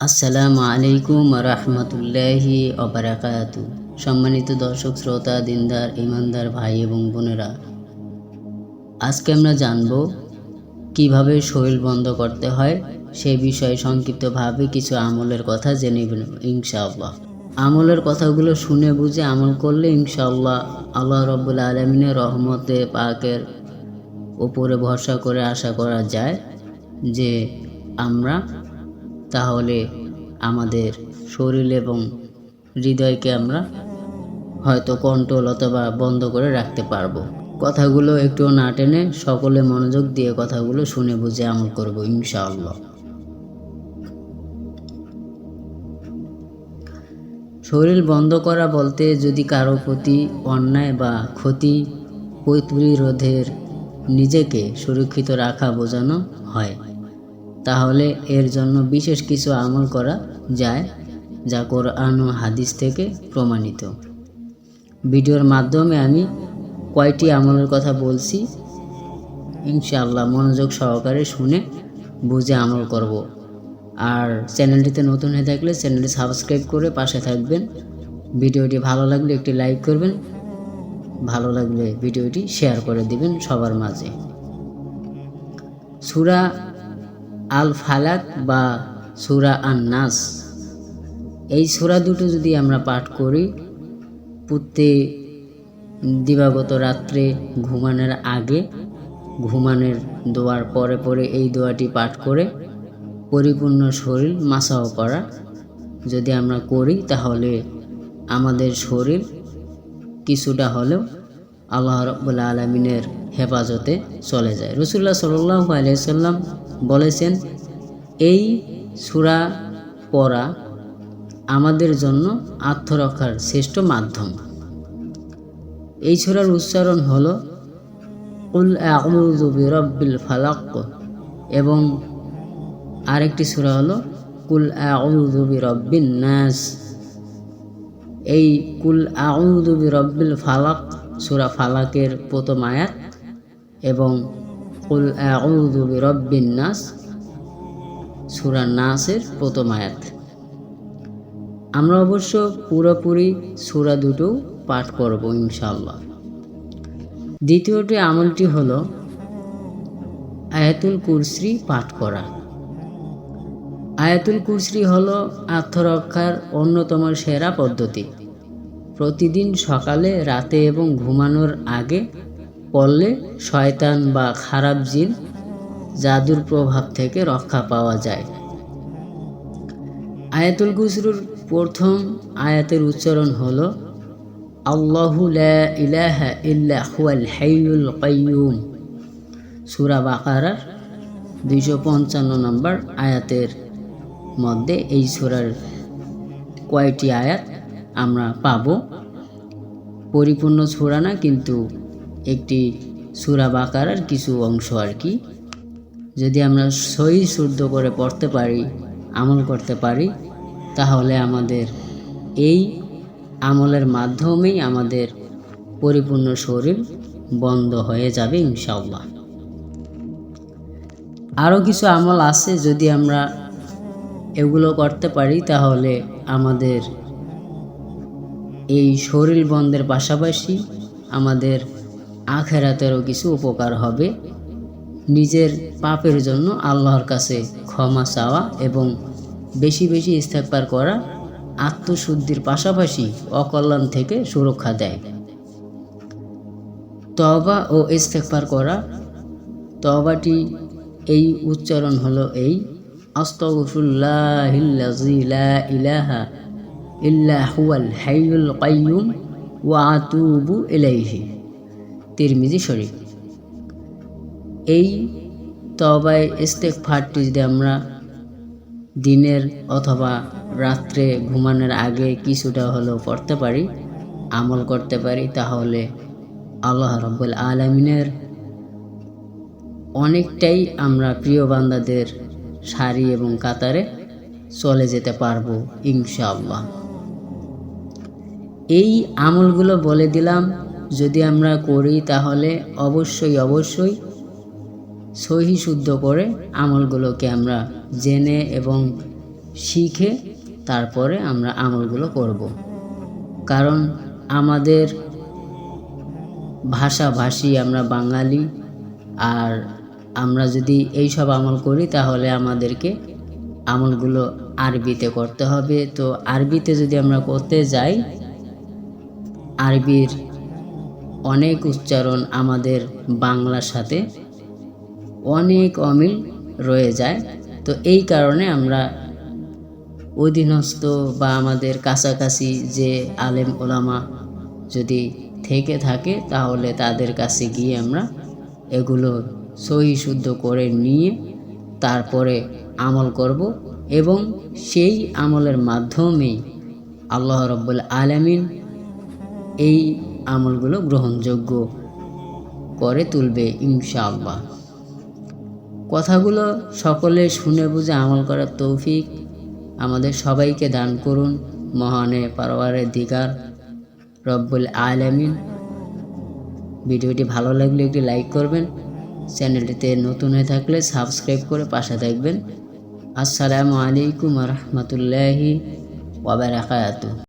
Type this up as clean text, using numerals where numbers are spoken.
আসসালামু আলাইকুম রহমতুল্লাহি ওবারাকাতু। সম্মানিত দর্শক শ্রোতা, দিনদার ইমানদার ভাই এবং বোনেরা, আজকে আমরা জানব কিভাবে শরীর বন্ধ করতে হয়। সেই বিষয়ে সংক্ষিপ্তভাবে কিছু আমলের কথা জেনে নেব ইনশাআল্লাহ। আমলের কথাগুলো শুনে বুঝে আমল করলে ইনশাআল্লাহ আল্লাহ রাব্বুল আলামিনের রহমতে পাকের উপরে ভরসা করে আশা করা যায় যে আমরা তাহলে আমাদের শরীর এবং হৃদয়কে আমরা হয়তো কন্ট্রোল অথবা বন্ধ করে রাখতে পারবো। কথাগুলো একটু না টেনে সকলে মনোযোগ দিয়ে কথাগুলো শুনে বুঝে আমল করব ইনশাআল্লাহ। শরীর বন্ধ করা বলতে যদি কারো প্রতি অন্যায় বা ক্ষতি প্রতিরোধের নিজেকে সুরক্ষিত রাখা বোঝানো হয়, তাহলে এর জন্য বিশেষ কিছু আমল করা যায় যা কোরআন ও হাদিস থেকে প্রমাণিত। ভিডিওর মাধ্যমে আমি কয়টি আমলের কথা বলছি, ইনশাআল্লাহ মনোযোগ সহকারে শুনে বুঝে আমল করব। আর চ্যানেলটিতে নতুন হয়ে থাকলে চ্যানেলটি সাবস্ক্রাইব করে পাশে থাকবেন। ভিডিওটি ভালো লাগলে একটি লাইক করবেন, ভালো লাগলে ভিডিওটি শেয়ার করে দিবেন সবার মাঝে। সূরা আল ফালাক বা সূরা আন নাস, এই সূরা দুটো যদি আমরা পাঠ করি প্রত্যেক দিবাগত রাত্রে ঘুমানোর আগে, ঘুমানোর দোয়ার পরে পরে এই দোয়াটি পাঠ করে পরিপূর্ণ শরীর মাসাহ করা যদি আমরা করি, তাহলে আমাদের শরীর কিছুটা হলেও আল্লাহ রাব্বুল আলামিনের হেফাজতে চলে যায়। রাসূলুল্লাহ সাল্লাল্লাহু আলাইহি সাল্লাম বলেছেন, এই সূরা পড়া আমাদের জন্য আত্মরক্ষার শ্রেষ্ঠ মাধ্যম। এই সূরার উচ্চারণ হলো কুল আউযু বিরাব্বিল ফালাক, এবং আরেকটি সূরা হলো কুল আউযু বিরাব্বিন নাস। এই কুল আউযু বিরাব্বিল ফালাক সূরা ফালাকের প্রথম আয়াত এবং কুল আউযু বিরাব্বিন নাস সূরা নাসের প্রথম আয়াত। আমরা অবশ্য পুরোপুরি সূরা দুটো পাঠ করব ইনশাআল্লাহ। দ্বিতীয়টি আমলটি হলো আয়াতুল কুরসি পাঠ করা। আয়াতুল কুরসি হলো আত্মরক্ষার অন্যতম সেরা পদ্ধতি। প্রতিদিন সকালে, রাতে এবং ঘুমানোর আগে পড়লে শয়তান বা খারাপ জিন, জাদুর প্রভাব থেকে রক্ষা পাওয়া যায়। আয়াতুল কুরসির প্রথম আয়াতের উচ্চারণ হলো আল্লাহু লা ইলাহা ইল্লা হুয়াল হাইয়ুল কাইয়্যুম। সূরা বাকারার 255 নম্বর আয়াতের মধ্যে এই সূরার কয়টি আয়াত আমরা পাবো। পরিপূর্ণ সূরা না, কিন্তু একটি সূরা বাকারার কিছু অংশ আর কি। যদি আমরা সহি শুদ্ধ করে পড়তে পারি, আমল করতে পারি, তাহলে আমাদের এই আমলের মাধ্যমেই আমাদের পরিপূর্ণ শরীর বন্ধ হয়ে যাবে ইনশাআল্লাহ। আরও কিছু আমল আছে, যদি আমরা এগুলো করতে পারি তাহলে আমাদের এই শরীর বন্ধের পাশাপাশি আমাদের আখিরাতেরও কিছু উপকার হবে। নিজের পাপের জন্য আল্লাহর কাছে ক্ষমা চাওয়া এবং বেশি বেশি ইস্তেগফার করা আত্মশুদ্ধির পাশাপাশি অকল্যাণ থেকে সুরক্ষা দেয়। তওবা ও ইস্তেগফার করা, তওবাটি এই উচ্চারণ হলো এই আস্তাগফিরুল্লাহিল্লাযী লা ইলাহা ইল্লা হুয়াল হাইয়ুল কাইয়্যুম ওয়া আতুবু ইলাইহি, তিরমিজি শরীফ। এই তওবায়ে ইস্তেগফারটি যদি আমরা দিনের অথবা রাত্রে ঘুমানোর আগে কিছুটা হলেও পড়তে পারি, আমল করতে পারি, তাহলে আল্লাহ রাব্বুল আলামিনের অনেকটাই আমরা প্রিয় বান্দাদের সারি এবং কাতারে চলে যেতে পারবো ইনশাআল্লাহ। এই আমলগুলো বলে দিলাম, যদি আমরা করি তাহলে অবশ্যই অবশ্যই সহি শুদ্ধ করে আমলগুলোকে আমরা জেনে এবং শিখে তারপরে আমরা আমলগুলো করব। কারণ আমাদের ভাষাভাষী, আমরা বাঙালি, আর আমরা যদি এই সব আমল করি তাহলে আমাদেরকে আমলগুলো আরবিতে করতে হবে। তো আরবিতে যদি আমরা করতে যাই, আরবির অনেক উচ্চারণ আমাদের বাংলার সাথে অনেক অমিল রয়ে যায়। তো এই কারণে আমরা অধীনস্থ বা আমাদের কাছাকাছি যে আলেম ওলামা যদি থেকে থাকে তাহলে তাদের কাছে গিয়ে আমরা এগুলো সহি শুদ্ধ করে নিয়ে তারপরে আমল করব, এবং সেই আমলের মাধ্যমেই আল্লাহ রাব্বুল আলামিন এই আমলগুলো গ্রহণযোগ্য করে তুলবে ইনশাআল্লাহ। কথাগুলো সকলে শুনে বুঝে আমল করার তৌফিক আমাদের সবাইকে দান করুন মহানে পরওয়ারদিগার রব্বুল আলামিন। ভিডিওটি ভালো লাগলে একটি লাইক করবেন, চ্যানেলটিতে নতুন হয়ে থাকলে সাবস্ক্রাইব করে পাশে থাকবেন। আসসালামু আলাইকুম ওয়া রাহমাতুল্লাহি ওয়া বারাকাতুহু।